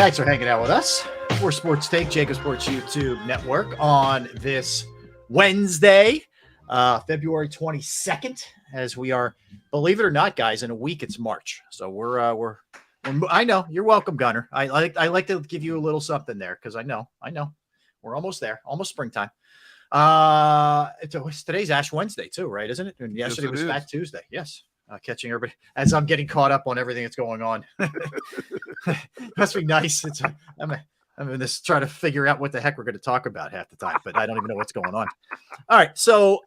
Thanks for hanging out with us for Sports Take, JAKIB Sports YouTube Network on this Wednesday, February 22nd, as we are, believe it or not, guys, in a week it's March. So we're I know, you're welcome, Gunner. I like to give you a little something there because I know we're almost there, almost springtime. Today's Ash Wednesday too, right? Isn't it? And yesterday was Fat Tuesday. Yes. Catching everybody as I'm getting caught up on everything that's going on. Must be nice. I'm in this trying to figure out what the heck we're going to talk about half the time, but I don't even know what's going on. All right, so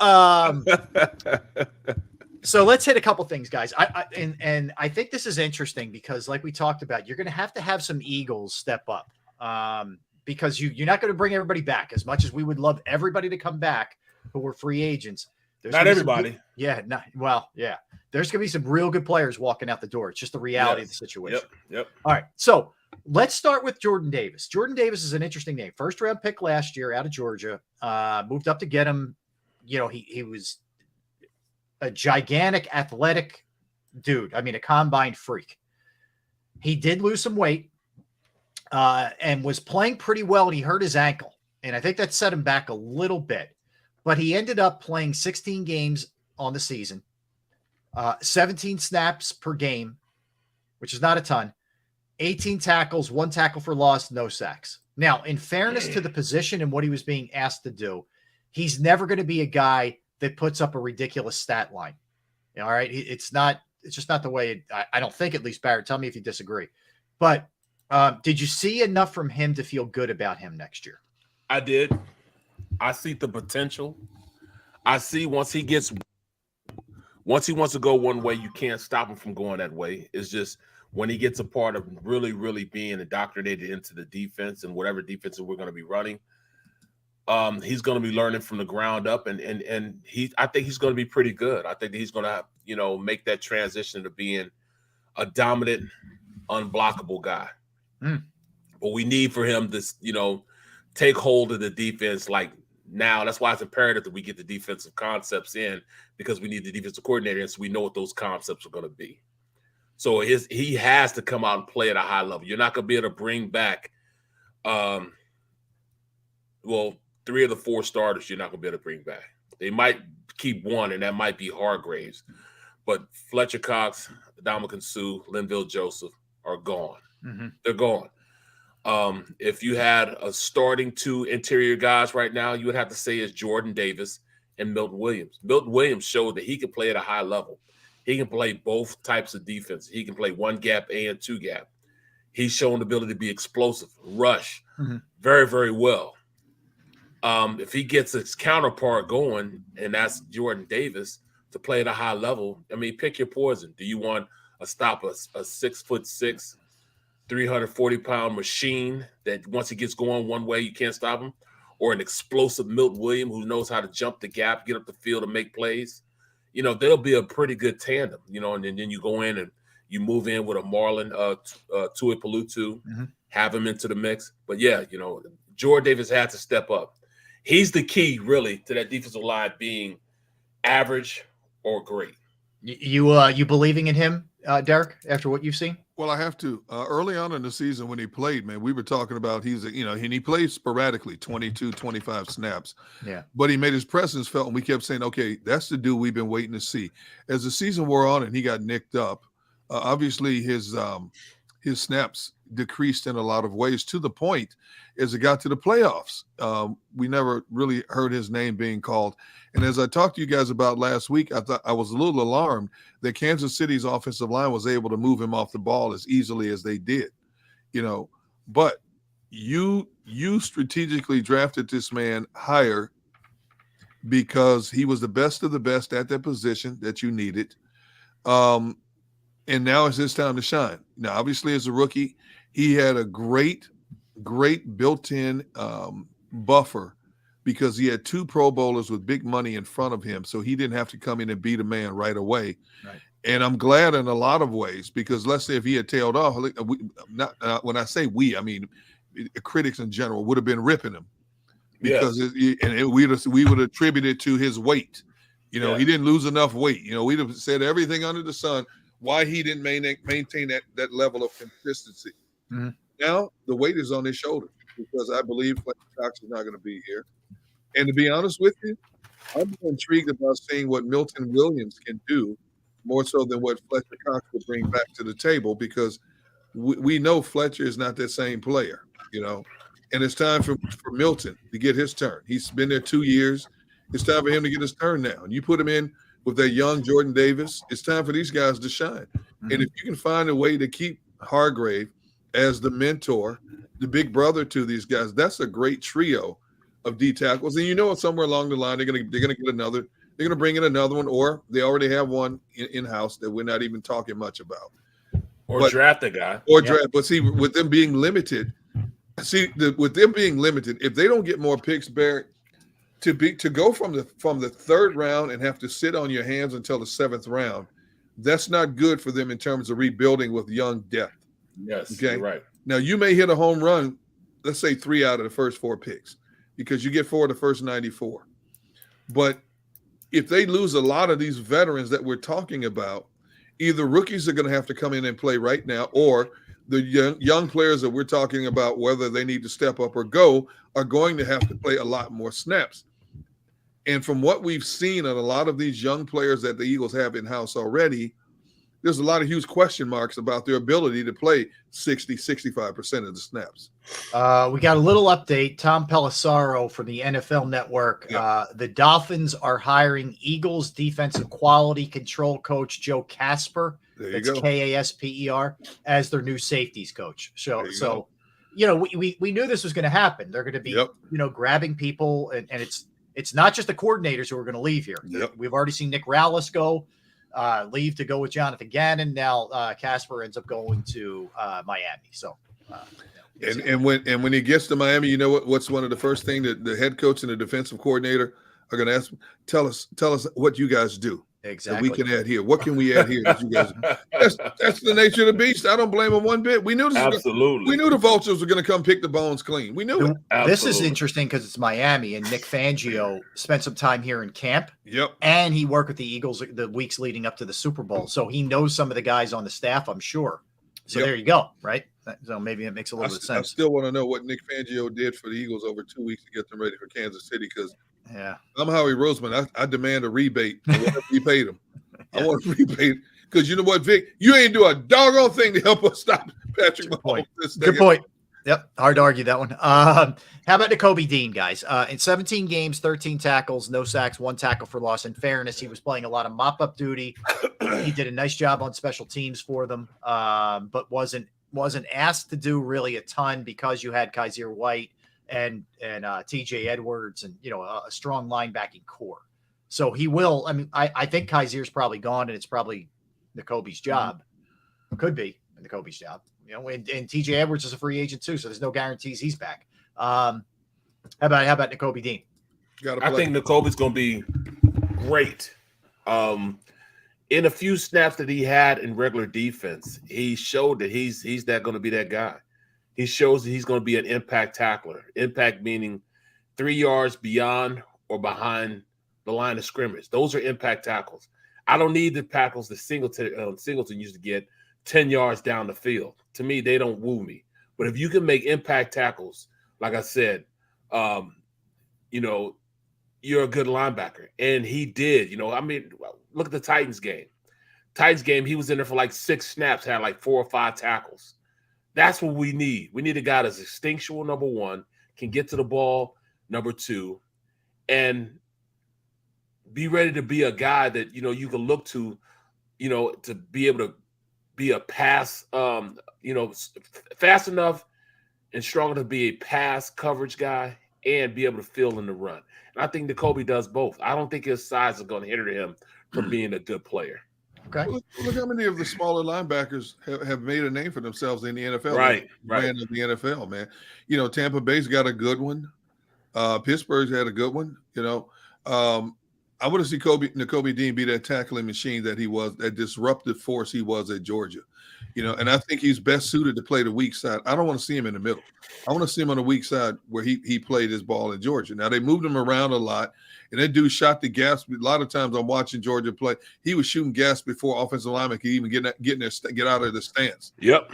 so let's hit a couple things, guys. And I think this is interesting because, like we talked about, you're going to have some Eagles step up because you're not going to bring everybody back as much as we would love everybody to come back who were free agents. Not everybody. Yeah. There's going to be some real good players walking out the door. It's just the reality of the situation. Yep. All right. So let's start with Jordan Davis. Jordan Davis is an interesting name. First round pick last year out of Georgia. Moved up to get him. You know, he was a gigantic athletic dude. I mean, a combine freak. He did lose some weight and was playing pretty well, and he hurt his ankle. And I think that set him back a little bit. But he ended up playing 16 games on the season, 17 snaps per game, which is not a ton, 18 tackles, 1 tackle for loss, no sacks. Now, in fairness to the position and what he was being asked to do, he's never going to be a guy that puts up a ridiculous stat line. All right. It's just not the way I don't think, at least, Barrett, tell me if you disagree. But did you see enough from him to feel good about him next year? I did. I see the potential. I see once he wants to go one way, you can't stop him from going that way. It's just when he gets a part of really, really being indoctrinated into the defense and whatever defense we're going to be running, he's going to be learning from the ground up, and I think he's going to be pretty good. I think that he's going to make that transition to being a dominant, unblockable guy. But we need for him to take hold of the defense like now. That's why it's imperative that we get the defensive concepts in, because we need the defensive coordinator in so we know what those concepts are going to be. So he has to come out and play at a high level. You're not going to be able to bring back, 3 of the 4 starters you're not going to be able to bring back. They might keep one, and that might be Hargraves. But Fletcher Cox, Ndamukong Suh, Linville Joseph are gone. Mm-hmm. They're gone. If you had a starting 2 interior guys right now, you would have to say it's Jordan Davis and Milton Williams. Milton Williams showed that he can play at a high level. He can play both types of defense. He can play 1 gap and 2 gap. He's shown the ability to be explosive, rush very, very well. If he gets his counterpart going, and that's Jordan Davis, to play at a high level, I mean, pick your poison. Do you want a 6'6", 340-pound machine that once he gets going one way, you can't stop him? Or an explosive Milton Williams who knows how to jump the gap, get up the field, and make plays? They'll be a pretty good tandem, and then you go in and you move in with a Marlon Tuipulotu, have him into the mix. But, yeah, Jordan Davis had to step up. He's the key, really, to that defensive line being average or great. You believing in him, Derek, after what you've seen? Well, I have to. Early on in the season when he played, man, we were talking about and he played sporadically, 22, 25 snaps. Yeah. But he made his presence felt, and we kept saying, okay, that's the dude we've been waiting to see. As the season wore on and he got nicked up, obviously his snaps decreased in a lot of ways, to the point as it got to the playoffs. We never really heard his name being called. And as I talked to you guys about last week, I thought I was a little alarmed that Kansas City's offensive line was able to move him off the ball as easily as they did, But you strategically drafted this man higher because he was the best of the best at that position that you needed. And now it's his time to shine. Now, obviously, as a rookie, he had a great built-in buffer because he had 2 Pro Bowlers with big money in front of him, so he didn't have to come in and beat a man right away. Right. And I'm glad in a lot of ways, because let's say if he had tailed off, when I say we, I mean critics in general would have been ripping him because we would attribute it to his weight. He didn't lose enough weight. We'd have said everything under the sun why he didn't maintain that level of consistency. Now the weight is on his shoulders because I believe Fletcher Cox is not going to be here. And to be honest with you, I'm more intrigued about seeing what Milton Williams can do more so than what Fletcher Cox will bring back to the table, because we know Fletcher is not that same player, and it's time for Milton to get his turn. He's been there 2 years. It's time for him to get his turn now. And you put him in with that young Jordan Davis, it's time for these guys to shine. Mm-hmm. And if you can find a way to keep Hargrave as the mentor, the big brother to these guys, that's a great trio of D tackles. And somewhere along the line they're gonna get another. They're gonna bring in another one, or they already have one in house that we're not even talking much about. Or draft a guy. Or draft. But see, with them being limited, if they don't get more picks, Barrett, to go from the third round and have to sit on your hands until the seventh round, that's not good for them in terms of rebuilding with young depth. Yes, okay, you're right. Now you may hit a home run, let's say 3 out of the first 4 picks, because you get 4 of the first 94. But if they lose a lot of these veterans that we're talking about, either rookies are going to have to come in and play right now, or the young players that we're talking about, whether they need to step up or go, are going to have to play a lot more snaps. And from what we've seen on a lot of these young players that the Eagles have in-house already, there's a lot of huge question marks about their ability to play 60, 65% of the snaps. We got a little update. Tom Pelissaro from the NFL Network. Yeah. The Dolphins are hiring Eagles defensive quality control coach Joe Casper. That's Kasper as their new safeties coach. So we knew this was going to happen. They're going to be grabbing people, and it's not just the coordinators who are going to leave here. Yep. We've already seen Nick Rallis leave to go with Jonathan Gannon. Now Casper ends up going to Miami. So, and when he gets to Miami, you know what's one of the first things that the head coach and the defensive coordinator are going to ask? Tell us what you guys do. Exactly. That we can add here. What can we add here that you guys? That's the nature of the beast. I don't blame him one bit. We knew this. Absolutely. We knew the Vultures were going to come pick the bones clean. We knew it. Absolutely. This is interesting because it's Miami, and Nick Fangio spent some time here in camp. Yep. And he worked with the Eagles the weeks leading up to the Super Bowl, so he knows some of the guys on the staff, I'm sure. So there you go, right? So maybe it makes a little bit of sense. I still want to know what Nick Fangio did for the Eagles over 2 weeks to get them ready for Kansas City, because I'm Howie Roseman. I demand a rebate for whatever he paid him. I want to rebate, because you know what, Vic? You ain't do a doggone thing to help us stop Patrick Mahomes. Good point. Yep. Hard to argue that one. How about Nakobe Dean, guys? In 17 games, 13 tackles, no sacks, 1 tackle for loss. In fairness, he was playing a lot of mop-up duty. He did a nice job on special teams for them, but wasn't asked to do really a ton because you had Kaiser White and TJ Edwards and a strong linebacking core. So he will. I mean, I think Kaiser's probably gone, and it's probably Nakobe's job. Could be Nakobe's job. And TJ Edwards is a free agent too, so there's no guarantees he's back. How about Nakobe Dean? I think Nakobe's going to be great. In a few snaps that he had in regular defense, he showed that he's that going to be that guy. He shows that he's going to be an impact tackler. Impact meaning 3 yards beyond or behind the line of scrimmage. Those are impact tackles. I don't need the tackles that Singleton used to get 10 yards down the field. To me, they don't woo me. But if you can make impact tackles, like I said, you're a good linebacker. And he did. Look at the Titans game. He was in there for like 6 snaps, had like 4 or 5 tackles. That's what we need. We need a guy that's instinctual, number 1, can get to the ball, number 2, and be ready to be a guy that, you can look to, to be able to be a pass, fast enough and strong enough to be a pass coverage guy and be able to fill in the run. And I think Nakobe does both. I don't think his size is going to hinder him from being a good player. Okay. Look how many of the smaller linebackers have made a name for themselves in the NFL. Right. Brand of the NFL, man. Tampa Bay's got a good one. Pittsburgh's had a good one. I want to see Nakobe Dean be that tackling machine that he was, that disruptive force he was at Georgia. And I think he's best suited to play the weak side. I don't want to see him in the middle. I want to see him on the weak side where he played his ball in Georgia. Now, they moved him around a lot, and that dude shot the gas. A lot of times I'm watching Georgia play, he was shooting gas before offensive linemen could even get out of the stance. Yep.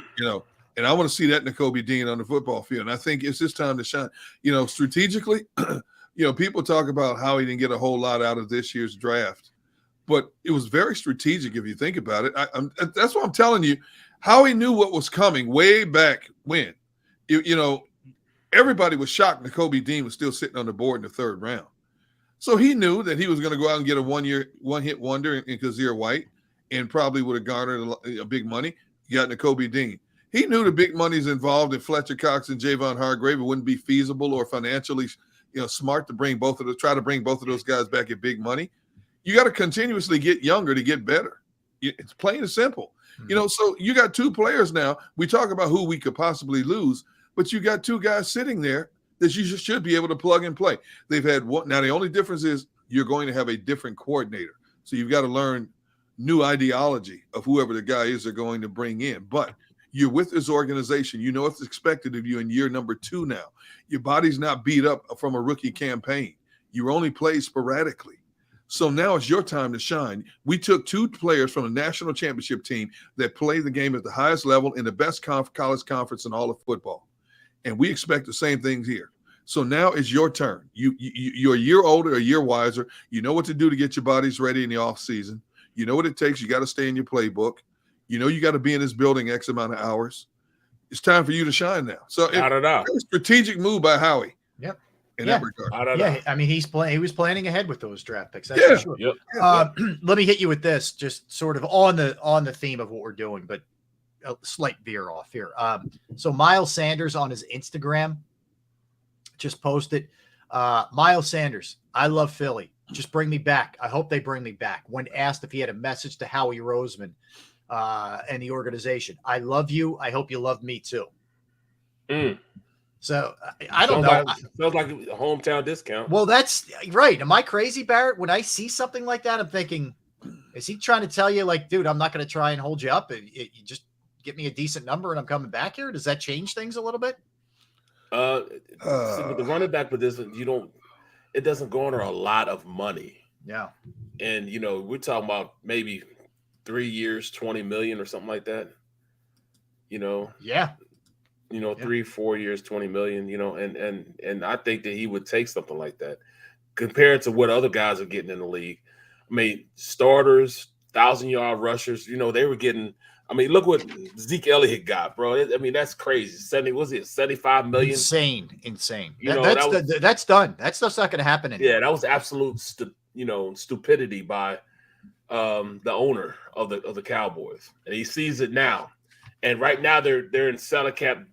And I want to see that Nakobe Dean on the football field. And I think it's his time to shine. You know, strategically, you know, people talk about how he didn't get a whole lot out of this year's draft, but it was very strategic if you think about it. That's what I'm telling you. How he knew what was coming way back when. You know, everybody was shocked Nakobe Dean was still sitting on the board in the 3rd round. So he knew that he was going to go out and get a one-hit wonder in Kazir White and probably would have garnered a big money. You got Nakobe Dean. He knew the big money's involved in Fletcher Cox and Javon Hargrave. It wouldn't be feasible or financially, smart to try to bring both of those guys back at big money. You got to continuously get younger to get better. It's plain and simple. Mm-hmm. So you got 2 players now. We talk about who we could possibly lose, but you got 2 guys sitting there that you should be able to plug and play. They've had one. Now, the only difference is you're going to have a different coordinator. So you've got to learn new ideology of whoever the guy is they're going to bring in. But you're with this organization. You know what's expected of you in year number 2 now. Your body's not beat up from a rookie campaign. You only play sporadically. So now it's your time to shine. We took 2 players from a national championship team that play the game at the highest level in the best college conference in all of football. And we expect the same things here. So now it's your turn. You're a year older, a year wiser. You know what to do to get your bodies ready in the off season. You know what it takes. You got to stay in your playbook. You know you got to be in this building X amount of hours. It's time for you to shine now. So it's a strategic move by Howie. Yep. In that regard. Yeah, I mean, he was planning ahead with those draft picks. That's for sure. Yep. Let me hit you with this, just sort of on the theme of what we're doing, but a slight veer off here. So Miles Sanders on his Instagram just posted, Miles Sanders, I love Philly. Just bring me back. I hope they bring me back. When asked if he had a message to Howie Roseman and the organization, I love you. I hope you love me too. So I don't know. Sounds like a hometown discount. Well, that's right. Am I crazy, Barrett? When I see something like that, I'm thinking, is he trying to tell you, like, dude, I'm not going to try and hold you up. You just get me a decent number and I'm coming back here? Does that change things a little bit? See, with the running back position, it doesn't garner a lot of money. Yeah. And, we're talking about maybe 3 years, 20 million or something like that. Yeah. 3-4 years, 20 million, and I think that he would take something like that compared to what other guys are getting in the league. I mean, starters, 1,000-yard rushers, they were getting, look what Zeke Elliott got, bro. That's crazy. 75 million? Insane. That's done. That stuff's not going to happen anymore. Yeah, that was absolute, stupidity by the owner of the Cowboys. And he sees it now. And right now they're in salary cap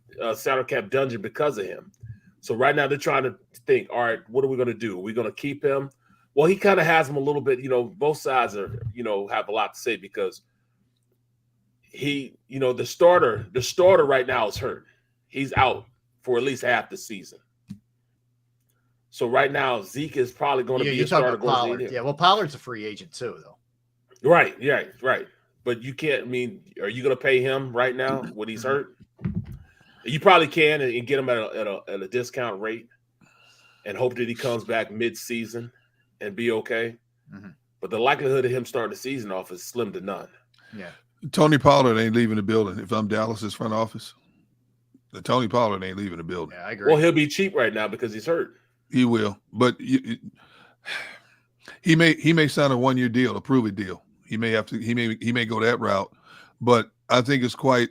dungeon because of him. So right now they're trying to think, all right, what are we going to do? Are we going to keep him? Well, he kind of has him a little bit, both sides are, have a lot to say because he, the starter right now is hurt. He's out for at least half the season. So right now Zeke is probably going to be a starter. Pollard. Yeah, well, Pollard's a free agent too, though. Right. Yeah. Right. But you can't. Are you going to pay him right now when he's hurt? You probably can and get him at a discount rate, and hope that he comes back mid-season and be okay. Mm-hmm. But the likelihood of him starting the season off is slim to none. Yeah. Tony Pollard ain't leaving the building. If I'm Dallas's front office, Tony Pollard ain't leaving the building. Yeah, I agree. Well, he'll be cheap right now because he's hurt. He will, but he may sign a 1-year deal, a prove-it deal. He may go that route, but I think it's quite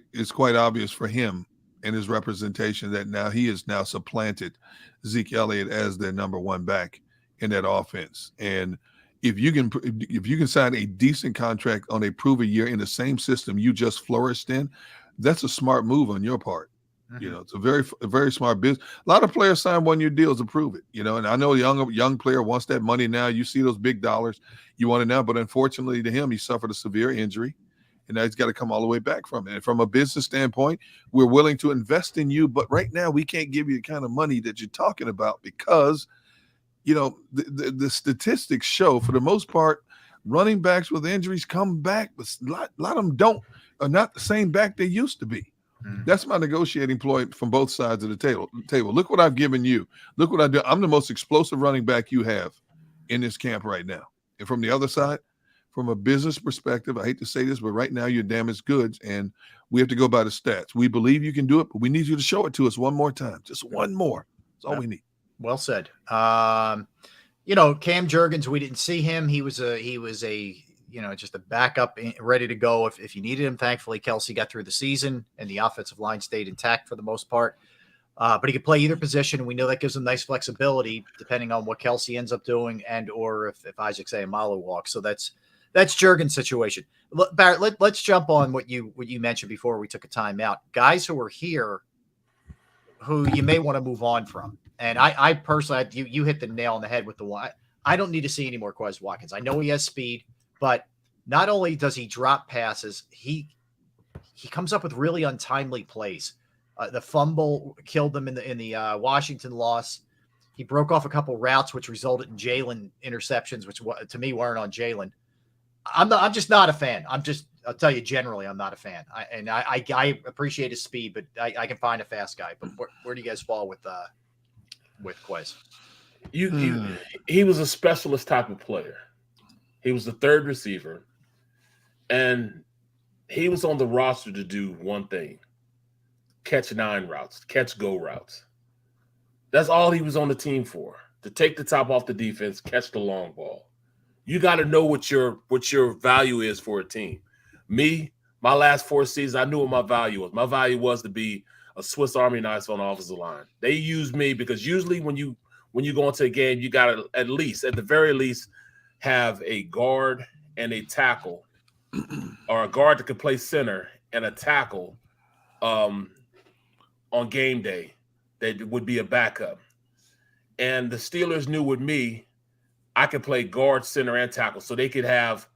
obvious for him and his representation that now he has supplanted Zeke Elliott as their number 1 back in that offense. And if you can sign a decent contract on a prove-it year in the same system you just flourished in, that's a smart move on your part. Mm-hmm. It's a very smart business. A lot of players sign 1-year deals to prove it, and I know a young player wants that money now. You see those big dollars, you want it now, but unfortunately to him, he suffered a severe injury and now he's got to come all the way back from it. And from a business standpoint, we're willing to invest in you, but right now we can't give you the kind of money that you're talking about because, the statistics show for the most part, running backs with injuries come back, but a lot of them are not the same back they used to be. That's my negotiating ploy from both sides of the table. Look what I've given you. Look what I do. I'm the most explosive running back you have in this camp right now. And from the other side, from a business perspective, I hate to say this, but right now you're damaged goods, and we have to go by the stats. We believe you can do it, but we need you to show it to us one more time. Just one more. That's all we need. Well said. You know, Cam Jurgens, we didn't see him. He was a you know, just a backup ready to go if you needed him. Thankfully, Kelsey got through the season and the offensive line stayed intact for the most part. But he could play either position, and we know that gives him nice flexibility depending on what Kelsey ends up doing and or if Isaac Sayamalu walks. So that's Jurgens' situation. Barrett, let's jump on what you mentioned before we took a timeout. Guys who are here who you may want to move on from. And I personally, you hit the nail on the head with the one. I don't need to see any more Quez Watkins. I know he has speed, but not only does he drop passes, he comes up with really untimely plays. The fumble killed them in the Washington loss. He broke off a couple routes, which resulted in Jalen interceptions, which to me weren't on Jalen. I'm just not a fan. I'll tell you generally, I'm not a fan. I appreciate his speed, but I can find a fast guy. But where do you guys fall with Quez? He was a specialist type of player. He was the third receiver, and he was on the roster to do one thing: catch 9 routes, catch go routes. That's all he was on the team for, to take the top off the defense, catch the long ball. You got to know what your value is for a team. Me, my last 4 seasons, I knew what my value was. My value was to be a Swiss Army knife on the offensive line. They used me because usually when you go into a game, you got to at the very least, have a guard and a tackle, or a guard that can play center and a tackle on game day that would be a backup. And the Steelers knew with me, I could play guard, center, and tackle, so they could have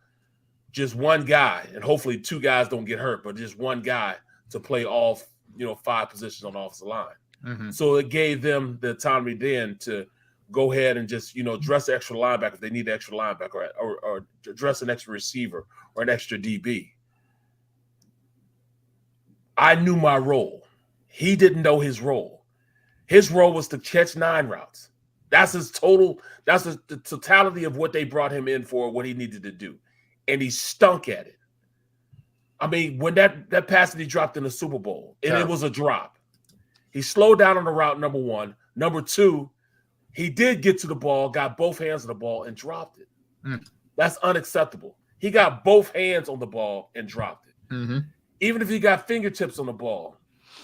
just one guy, and hopefully 2 guys don't get hurt, but just one guy to play all 5 positions on the offensive line. Mm-hmm. So it gave them the autonomy then to go ahead and just dress the extra linebacker if they need the extra linebacker, or dress an extra receiver or an extra DB. I knew my role. He didn't know his role. His role was to catch 9 routes. That's his total. That's the totality of what they brought him in for, what he needed to do. And he stunk at it. I mean, when that pass that he dropped in the Super Bowl, and it was a drop. He slowed down on the route, number 1. Number 2, he did get to the ball, got both hands on the ball, and dropped it. That's unacceptable. He got both hands on the ball and dropped it. Mm-hmm. Even if he got fingertips on the ball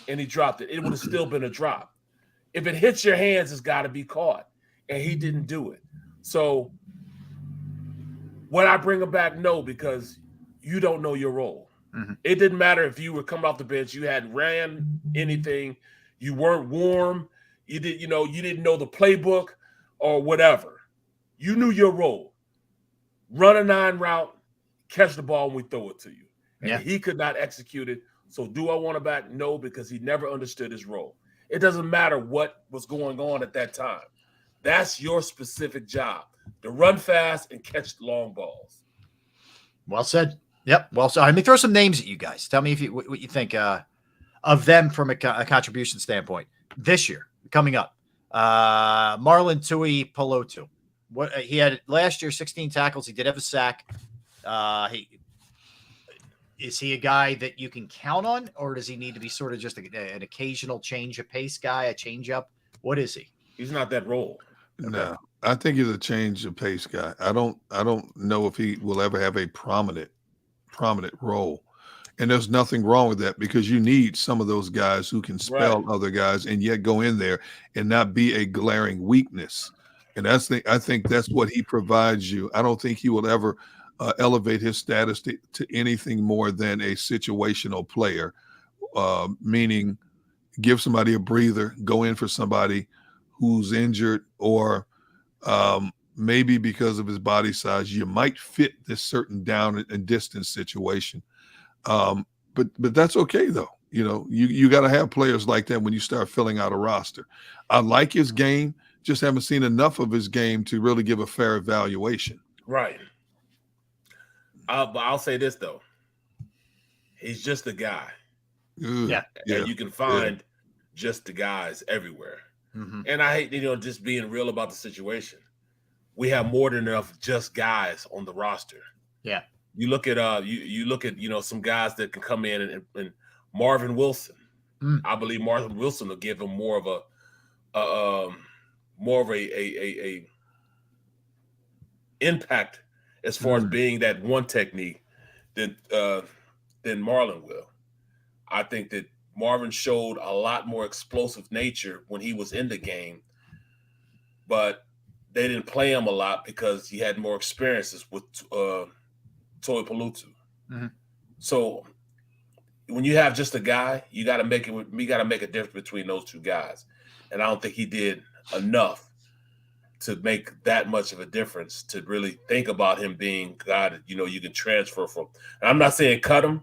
and he dropped it, it would have still been a drop. If it hits your hands, it's got to be caught. And he didn't do it. So would I bring him back? No, because you don't know your role. Mm-hmm. It didn't matter if you were coming off the bench, you hadn't ran anything, you weren't warm, you didn't know the playbook or whatever. You knew your role. Run a 9 route, catch the ball, and we throw it to you. And he could not execute it. So do I want him back? No, because he never understood his role. It doesn't matter what was going on at that time. That's your specific job, to run fast and catch long balls. Well said. Yep. Well said. Let me throw some names at you guys. Tell me what you think of them from a contribution standpoint this year coming up. Marlon Tui Pelotu. He had last year 16 tackles. He did have a sack. Is he a guy that you can count on, or does he need to be sort of just an occasional change of pace guy, a change up? What is he? He's not that role. No, I think he's a change of pace guy. I don't know if he will ever have a prominent role. And there's nothing wrong with that, because you need some of those guys who can spell other guys and yet go in there and not be a glaring weakness. And I think that's what he provides you. I don't think he will ever elevate his status to anything more than a situational player, meaning give somebody a breather, go in for somebody who's injured, or maybe because of his body size, you might fit this certain down and distance situation. But that's okay though. You got to have players like that when you start filling out a roster. I like his game, just haven't seen enough of his game to really give a fair evaluation. Right. I'll say this though. He's just a guy. Yeah. And you can find just the guys everywhere. Mm-hmm. And I hate, just being real about the situation. We have more than enough just guys on the roster. Yeah. You look at you look at some guys that can come in and Marvin Wilson. I believe Marvin Wilson will give him more of a impact as far as being that one technique than Marlon will. I think that Marvin showed a lot more explosive nature when he was in the game, but they didn't play him a lot because he had more experiences with Toi Pelutu. So when you have just a guy, we got to make a difference between those two guys, and I don't think he did enough to make that much of a difference to really think about him being a guy that you can transfer from. And I'm not saying cut him,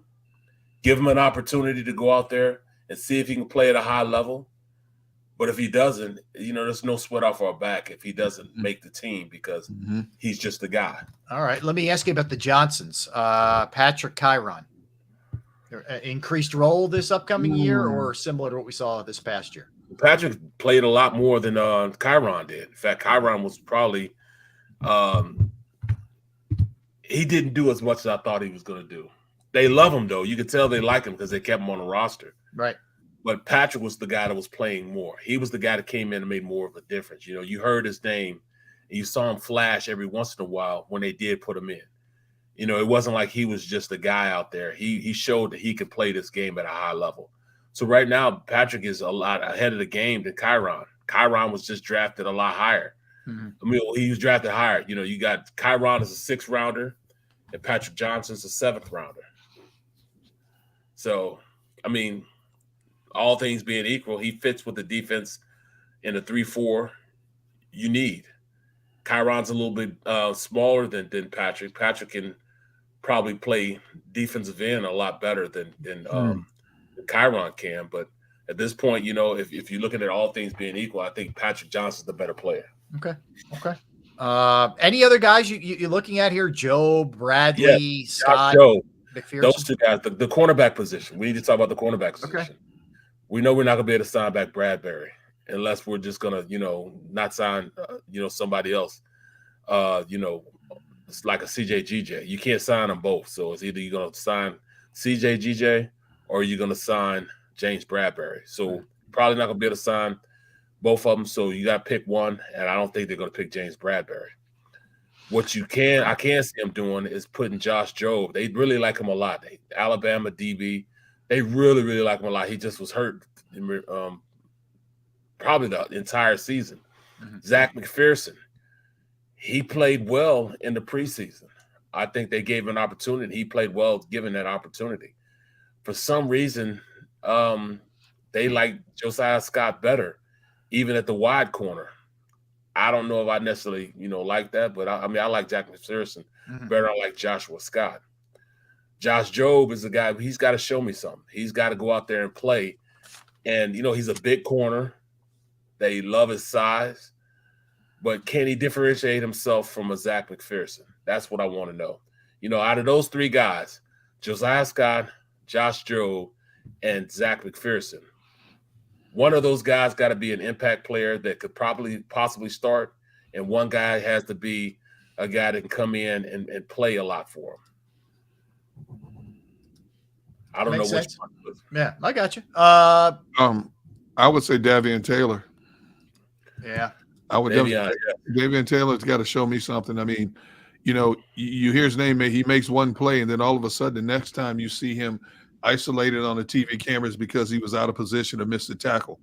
give him an opportunity to go out there and see if he can play at a high level. But if he doesn't, there's no sweat off our back if he doesn't make the team because he's just a guy. All right. Let me ask you about the Johnsons. Patrick Chiron. Increased role this upcoming year or similar to what we saw this past year? Patrick played a lot more than Chiron did. In fact, Chiron was probably he didn't do as much as I thought he was going to do. They love him, though. You could tell they like him because they kept him on the roster. Right. But Patrick was the guy that was playing more. He was the guy that came in and made more of a difference. You heard his name, and you saw him flash every once in a while when they did put him in. It wasn't like he was just a guy out there. He showed that he could play this game at a high level. So right now, Patrick is a lot ahead of the game than Chiron. Chiron was just drafted a lot higher. I mean, he was drafted higher. You got Chiron as a 6th rounder, and Patrick Johnson's a 7th rounder. So, I mean, all things being equal, he fits with the defense in the 3-4 you need. Chiron's a little bit smaller than Patrick. Patrick can probably play defensive end a lot better than Chiron can. But at this point, if you're looking at all things being equal, I think Patrick Johnson's the better player. Okay. Any other guys you're looking at here? Joe, Bradley, Scott, Joe, McPherson? those two guys. The cornerback position. We need to talk about the cornerback position. Okay. We know we're not going to be able to sign back Bradbury unless we're just going to, not sign, somebody else. It's like a CJ-GJ. You can't sign them both. So it's either you're going to sign CJ-GJ or you're going to sign James Bradbury. So probably not going to be able to sign both of them. So you got to pick one, and I don't think they're going to pick James Bradbury. What I can see them doing is putting Josh Jobe. They really like him a lot. Alabama DB. They really, really like him a lot. He just was hurt probably the entire season. Zach McPherson, he played well in the preseason. I think they gave him an opportunity. He played well given that opportunity. For some reason, they like Josiah Scott better, even at the wide corner. I don't know if I necessarily, like that, but I like Jack McPherson better. I like Joshua Scott. Josh Jobe is the guy, he's got to show me something. He's got to go out there and play. And, he's a big corner. They love his size. But can he differentiate himself from a Zach McPherson? That's what I want to know. Out of those 3 guys, Josiah Scott, Josh Jobe, and Zach McPherson, one of those guys got to be an impact player that could possibly start, and one guy has to be a guy that can come in and play a lot for him. I don't know which one. Yeah, I got you. I would say Davion Taylor. Yeah. I would Davion Taylor's got to show me something. I mean, you hear his name, he makes one play, and then all of a sudden, the next time you see him isolated on the TV cameras because he was out of position or missed a tackle.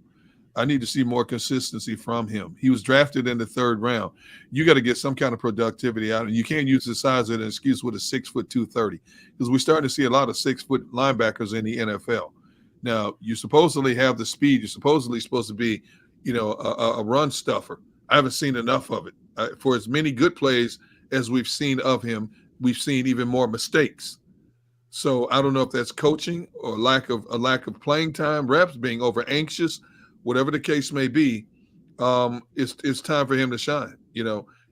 I need to see more consistency from him. He was drafted in the 3rd round. You got to get some kind of productivity out of him. You can't use the size as an excuse with a 6'2", 230, because we're starting to see a lot of 6-foot linebackers in the NFL. Now, you supposedly have the speed. You're supposed to be, a run stuffer. I haven't seen enough of it. For as many good plays as we've seen of him, we've seen even more mistakes. So I don't know if that's coaching or a lack of playing time, reps, being over anxious, whatever the case may be. It's time for him to shine.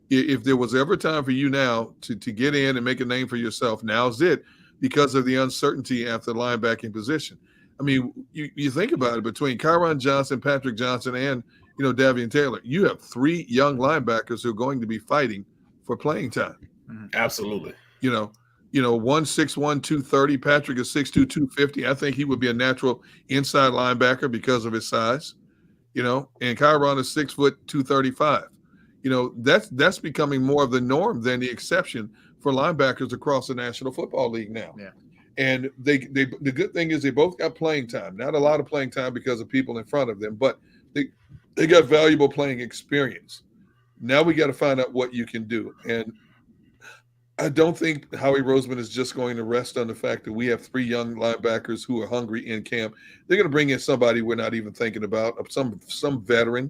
If there was ever time for you now to get in and make a name for yourself, now's it, because of the uncertainty after the linebacking position. I mean, you think about it, between Chiron Johnson, Patrick Johnson, and Davion Taylor, you have 3 young linebackers who are going to be fighting for playing time. Absolutely. One's 6'1", 230. Patrick is 6'2", 250. I think he would be a natural inside linebacker because of his size. And Kyron is 6 foot 235. That's becoming more of the norm than the exception for linebackers across the National Football League now. Yeah. And the good thing is they both got playing time. Not a lot of playing time because of people in front of them, but they got valuable playing experience. Now we got to find out what you can do. And I don't think Howie Roseman is just going to rest on the fact that we have 3 young linebackers who are hungry in camp. They're going to bring in somebody we're not even thinking about, some veteran,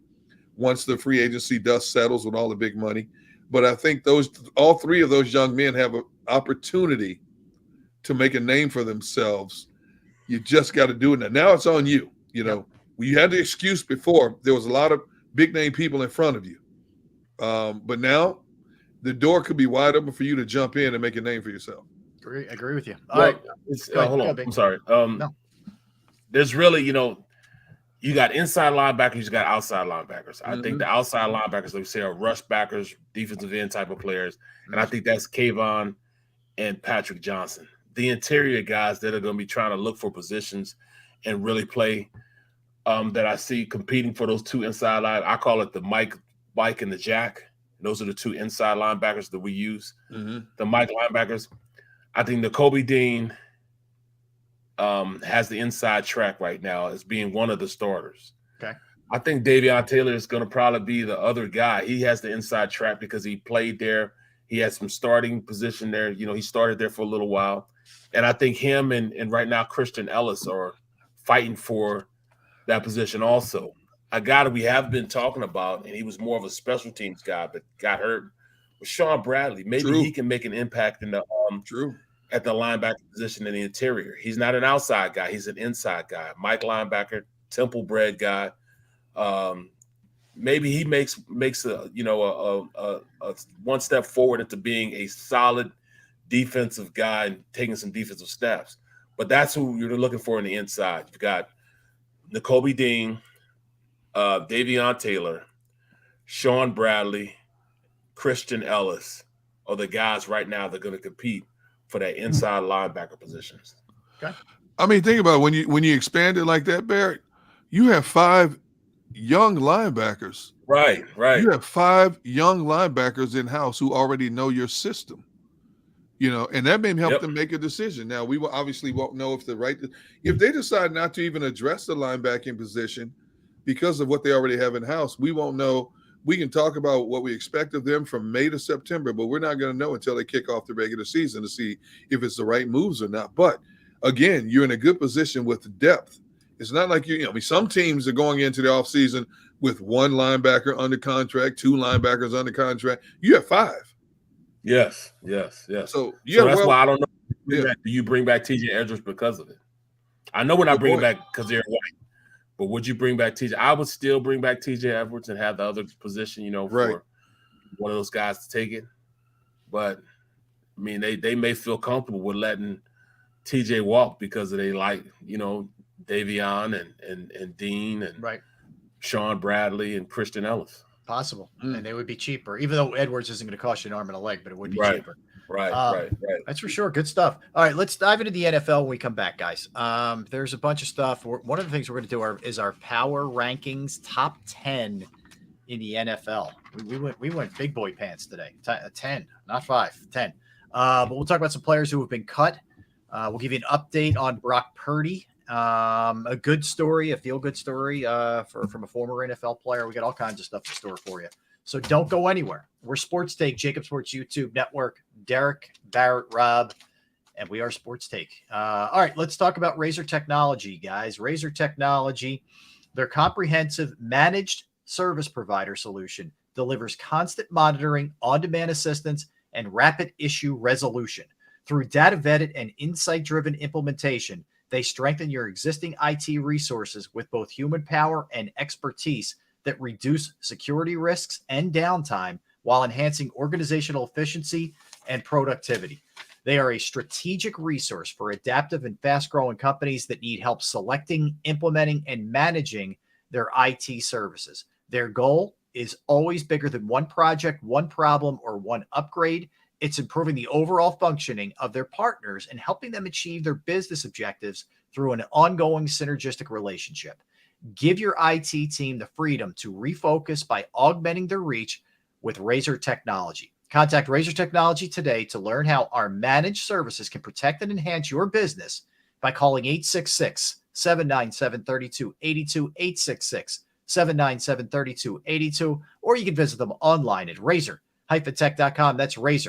once the free agency dust settles with all the big money. But I think all 3 of those young men have an opportunity to make a name for themselves. You just got to do it now. Now it's on you. You had the excuse before. There was a lot of big name people in front of you. But now the door could be wide open for you to jump in and make a name for yourself. Agree with you. All right. Hold on. I'm sorry. No. There's really, you got inside linebackers, you got outside linebackers. I think the outside linebackers, like we say, are rush backers, defensive end type of players. And I think that's Kayvon and Patrick Johnson. The interior guys that are going to be trying to look for positions and really play that I see competing for those 2 inside line. I call it the Mike and the Jack. Those are the 2 inside linebackers that we use. The Mike linebackers. I think Nakobe Dean has the inside track right now as being one of the starters. Okay. I think Davion Taylor is going to probably be the other guy. He has the inside track because he played there. He has some starting position there. He started there for a little while. And I think him and right now Christian Ellis are fighting for that position also. A guy that we have been talking about, and he was more of a special teams guy, but got hurt, was Sean Bradley. Maybe he can make an impact in the at the linebacker position in the interior. He's not an outside guy; he's an inside guy. Mike linebacker, Temple bred guy. Maybe he makes a one step forward into being a solid defensive guy and taking some defensive steps. But that's who you're looking for in the inside. You've got Nakobe Dean, Davion Taylor, Sean Bradley, Christian Ellis are the guys right now that are going to compete for that inside linebacker positions. Okay. I mean, think about it. When you expand it like that, Barrett, you have 5 young linebackers. Right. You have 5 young linebackers in-house who already know your system. And that may help them make a decision. Now, we obviously won't know if they decide not to even address the linebacking position because of what they already have in-house, we won't know. We can talk about what we expect of them from May to September, but we're not going to know until they kick off the regular season to see if it's the right moves or not. But again, you're in a good position with depth. It's not like some teams are going into the offseason with 1 linebacker under contract, 2 linebackers under contract. You have 5. Yes. So that's why I don't know. Do you bring back TJ Edwards because of it? I know we're not bringing back Kazir White, but would you bring back TJ? I would still bring back TJ Edwards and have the other position, for one of those guys to take it. But I mean, they may feel comfortable with letting TJ walk because they like, Davion and Dean and Sean Bradley and Christian Ellis. Possible. And they would be cheaper, even though Edwards isn't going to cost you an arm and a leg, but it would be cheaper. Right. That's for sure. Good stuff. All right, let's dive into the NFL when we come back, guys. There's a bunch of stuff. One of the things we're going to do is our power rankings, top 10 in the NFL. We went big boy pants today. 10, not 5, 10. But we'll talk about some players who have been cut. We'll give you an update on Brock Purdy. A good story, a feel-good story from a former NFL player. We got all kinds of stuff in store for you. So don't go anywhere. We're Sports Take, JAKIB Sports YouTube Network. Derek, Barrett, Rob, and we are Sports Take. All right, let's talk about Razor Technology, guys. Razor Technology, their comprehensive managed service provider solution delivers constant monitoring, on-demand assistance, and rapid issue resolution. Through data-vetted and insight-driven implementation, they strengthen your existing IT resources with both human power and expertise that reduce security risks and downtime while enhancing organizational efficiency and productivity. They are a strategic resource for adaptive and fast-growing companies that need help selecting, implementing, and managing their IT services. Their goal is always bigger than one project, one problem, or one upgrade. it's improving the overall functioning of their partners and helping them achieve their business objectives through an ongoing synergistic relationship. Give your IT team the freedom to refocus by augmenting their reach with Razor Technology. Contact Razor Technology today to learn how our managed services can protect and enhance your business by calling 866-797-3282, 866-797-3282, or you can visit them online at razor-tech.com. That's razor